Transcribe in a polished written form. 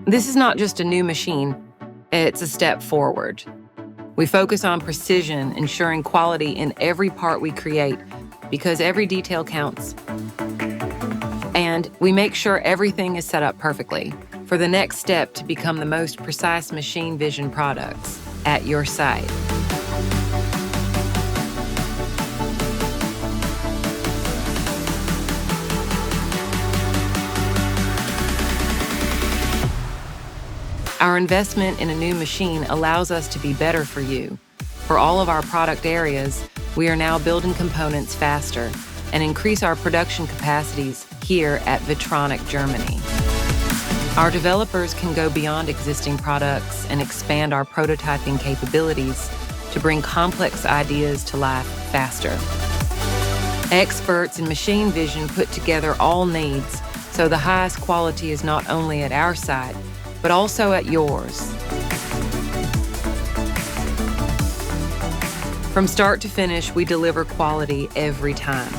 This is not just a new machine, it's a step forward. We focus on precision, ensuring quality in every part we create, because every detail counts. And we make sure everything is set up perfectly for the next step to become the most precise machine vision products at your site. Our investment in a new machine allows us to be better for you. For all of our product areas, we are now building components faster and increase our production capacities here at Vitronic, Germany. Our developers can go beyond existing products and expand our prototyping capabilities to bring complex ideas to life faster. Experts in machine vision put together all needs, so the highest quality is not only at our site, but also at yours. From start to finish, we deliver quality every time.